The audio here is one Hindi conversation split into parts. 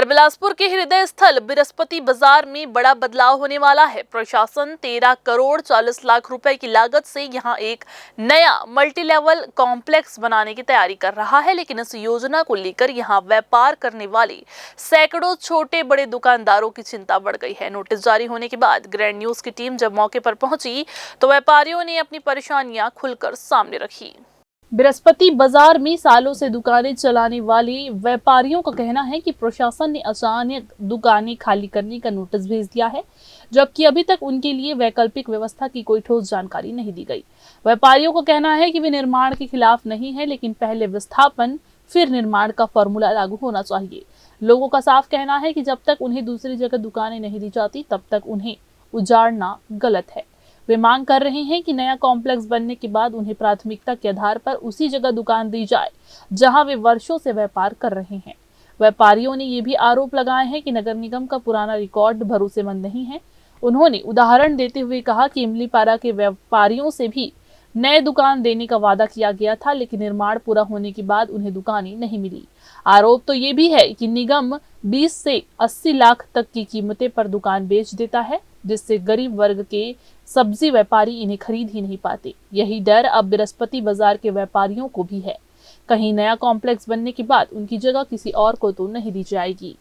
बिलासपुर के हृदय स्थल बृहस्पति बाजार में बड़ा बदलाव होने वाला है। प्रशासन 13 करोड़ 40 लाख रुपए की लागत से यहां एक नया मल्टी लेवल कॉम्प्लेक्स बनाने की तैयारी कर रहा है, लेकिन इस योजना को लेकर यहां व्यापार करने वाले सैकड़ों छोटे बड़े दुकानदारों की चिंता बढ़ गई है। नोटिस जारी होने के बाद ग्रैंड न्यूज की टीम जब मौके पर पहुंची तो व्यापारियों ने अपनी परेशानियां खुलकर सामने रखी। बृहस्पति बाजार में सालों से दुकानें चलाने वाले व्यापारियों का कहना है कि प्रशासन ने अचानक दुकानें खाली करने का नोटिस भेज दिया है, जबकि अभी तक उनके लिए वैकल्पिक व्यवस्था की कोई ठोस जानकारी नहीं दी गई। व्यापारियों का कहना है कि वे निर्माण के खिलाफ नहीं है, लेकिन पहले विस्थापन फिर निर्माण का फॉर्मूला लागू होना चाहिए। लोगों का साफ कहना है कि जब तक उन्हें दूसरी जगह दुकानें नहीं दी जाती तब तक उन्हें उजाड़ना गलत है। वे मांग कर रहे हैं कि नया कॉम्प्लेक्स बनने के बाद उन्हें प्राथमिकता के आधार पर उसी जगह दुकान दी जाए जहां वे वर्षों से व्यापार कर रहे हैं। व्यापारियों ने ये भी आरोप लगाए हैं कि नगर निगम का पुराना रिकॉर्ड भरोसेमंद नहीं है। उन्होंने उदाहरण देते हुए कहा कि इमलीपारा के व्यापारियों से भी नए दुकान देने का वादा किया गया था, लेकिन निर्माण पूरा होने के बाद उन्हें दुकानें नहीं मिली। आरोप तो ये भी है कि निगम 20 से 80 लाख तक की कीमतें पर दुकान बेच देता है, जिससे गरीब वर्ग के सब्जी व्यापारी इन्हें खरीद ही नहीं पाते। यही डर अब बृहस्पति बाजार के व्यापारियों को भी है। कहीं नया कॉम्प्लेक्स बनने के बाद उनकी जगह किसी और को तो नहीं दी जाएगी।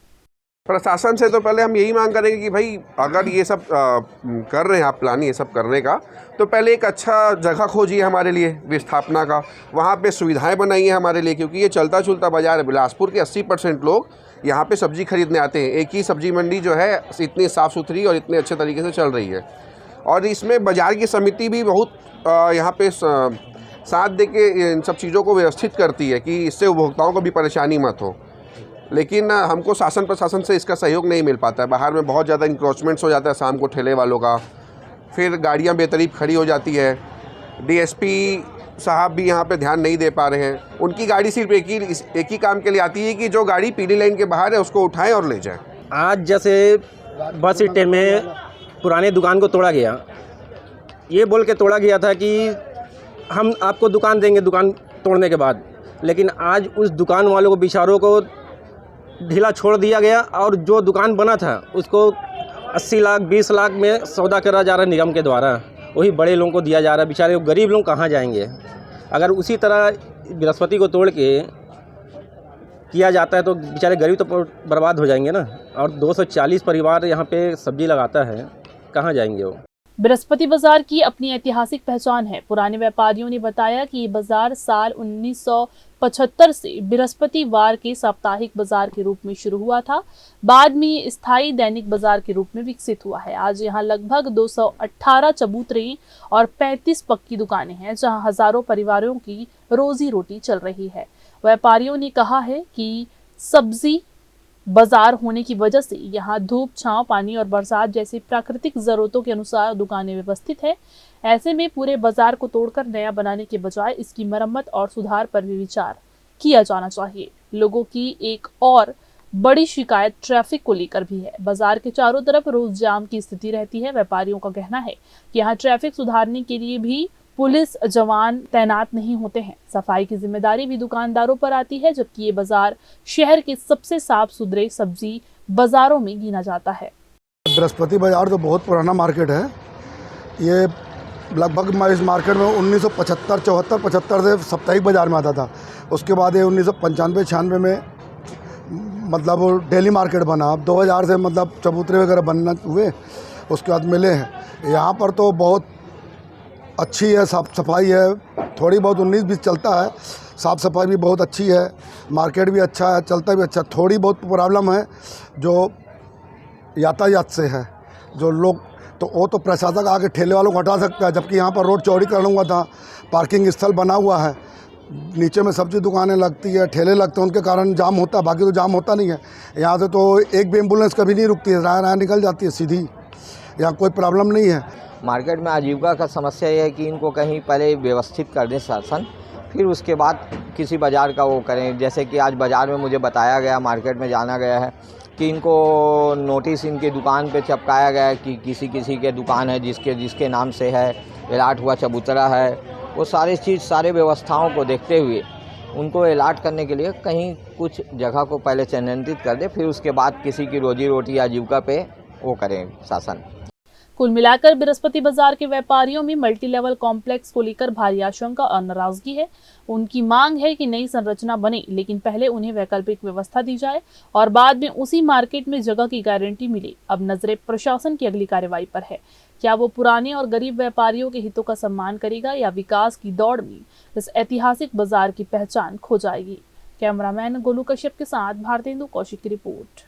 प्रशासन से तो पहले हम यही मांग करेंगे कि भाई अगर ये सब कर रहे हैं आप प्लान ये सब करने का, तो पहले एक अच्छा जगह खोजिए हमारे लिए विस्थापना का, वहाँ पे सुविधाएं बनाइए हमारे लिए, क्योंकि ये चलता चलता बाजार है। बिलासपुर के 80% लोग यहाँ पे सब्जी खरीदने आते हैं। एक ही सब्जी मंडी जो है इतनी साफ़ सुथरी और इतने अच्छे तरीके से चल रही है, और इसमें बाज़ार की समिति भी बहुत यहाँ पे साथ दे के इन सब चीज़ों को व्यवस्थित करती है कि इससे उपभोक्ताओं को भी परेशानी मत हो। लेकिन हमको शासन प्रशासन से इसका सहयोग नहीं मिल पाता है। बाहर में बहुत ज़्यादा इंक्रोचमेंट्स हो जाता है शाम को ठेले वालों का, फिर गाड़ियाँ बेतरीब खड़ी हो जाती है। डीएसपी साहब भी यहाँ पे ध्यान नहीं दे पा रहे हैं। उनकी गाड़ी सिर्फ एक ही काम के लिए आती है कि जो गाड़ी पीली लाइन के बाहर है उसको उठाएं और ले जाएं। आज जैसे बस अड्डे में पुराने दुकान को तोड़ा गया, ये बोल के तोड़ा गया था कि हम आपको दुकान देंगे दुकान तोड़ने के बाद, लेकिन आज उस दुकान वालों को बेचारों को ढीला छोड़ दिया गया और जो दुकान बना था उसको 80 लाख 20 लाख में सौदा करा जा रहा है निगम के द्वारा, वही बड़े लोगों को दिया जा रहा है। बेचारे गरीब लोग कहाँ जाएंगे? अगर उसी तरह बृहस्पति को तोड़ के किया जाता है तो बेचारे गरीब तो बर्बाद हो जाएंगे ना। और 240 परिवार यहाँ पे सब्जी लगाता है, कहाँ जाएंगे वो? बृहस्पति बाजार की अपनी ऐतिहासिक पहचान है। पुराने व्यापारियों ने बताया कि ये बाजार साल 1975 से बृहस्पतिवार के साप्ताहिक बाजार के रूप में शुरू हुआ था। बाद में ये स्थायी दैनिक बाजार के रूप में विकसित हुआ है। आज यहाँ लगभग 218 चबूतरे और 35 पक्की दुकानें हैं, जहाँ हजारों परिवारों की रोजी रोटी चल रही है। व्यापारियों ने कहा है कि सब्जी बाजार होने की वजह से यहाँ धूप, छांव, पानी और बरसात जैसी प्राकृतिक जरूरतों के अनुसार दुकानें व्यवस्थित है। ऐसे में पूरे बाजार को तोड़कर नया बनाने के बजाय इसकी मरम्मत और सुधार पर भी विचार किया जाना चाहिए। लोगों की एक और बड़ी शिकायत ट्रैफिक को लेकर भी है। बाजार के चारों तरफ रोज जाम की स्थिति रहती है। व्यापारियों का कहना है कि यहाँ ट्रैफिक सुधारने के लिए भी पुलिस जवान तैनात नहीं होते हैं। सफाई की जिम्मेदारी भी दुकानदारों पर आती है, जबकि ये बाजार शहर के सबसे साफ सुथरे सब्जी बाजारों में गिना जाता है। बृहस्पति बाजार तो बहुत पुराना मार्केट है। ये लगभग इस मार्केट में 1975 से साप्ताहिक बाजार में आता था। उसके बाद ये 1995-96 में मतलब वो डेली मार्केट बना। अब 2000 से मतलब चबूतरे वगैरह बनना हुए, उसके बाद मिले हैं। यहाँ पर तो बहुत अच्छी है, साफ सफाई है, थोड़ी बहुत 19-20 चलता है, साफ़ सफाई भी बहुत अच्छी है, मार्केट भी अच्छा है, चलता भी अच्छा। थोड़ी बहुत प्रॉब्लम है जो यातायात से है, जो लोग तो वो तो प्रशासक आके ठेले वालों को हटा सकता है, जबकि यहाँ पर रोड चौड़ी करना हुआ था, पार्किंग स्थल बना हुआ है, नीचे में सब्जी दुकानें लगती है, ठेले लगते हैं, उनके कारण जाम होता है। बाकी तो जाम होता नहीं है। यहाँ से तो एक भी एम्बुलेंस कभी नहीं रुकती है, राह निकल जाती है सीधी, यहाँ कोई प्रॉब्लम नहीं है। मार्केट में आजीविका का समस्या ये है कि इनको कहीं पहले व्यवस्थित कर दें शासन, फिर उसके बाद किसी बाज़ार का वो करें। जैसे कि आज बाज़ार में मुझे बताया गया, मार्केट में जाना गया है कि इनको नोटिस इनकी दुकान पे चिपकाया गया है कि किसी किसी के दुकान है जिसके नाम से है, विराट हुआ चबूतरा है। वो सारी व्यवस्थाओं को देखते हुए उनको अलाट करने के लिए कहीं कुछ जगह को पहले चिन्हित कर दे, फिर उसके बाद किसी की रोजी रोटी आजीविका पे वो करें शासन। कुल मिलाकर बृहस्पति बाजार के व्यापारियों में मल्टी लेवल कॉम्प्लेक्स को लेकर भारी आशंका और नाराजगी है। उनकी मांग है कि नई संरचना बने, लेकिन पहले उन्हें वैकल्पिक व्यवस्था दी जाए और बाद में उसी मार्केट में जगह की गारंटी मिले। अब नजरें प्रशासन की अगली कार्रवाई पर है। क्या वो पुराने और गरीब व्यापारियों के हितों का सम्मान करेगा या विकास की दौड़ में इस ऐतिहासिक बाजार की पहचान खो जाएगी? कैमरामैन गोलू कश्यप के साथ भारतेंदु कौशिक की रिपोर्ट।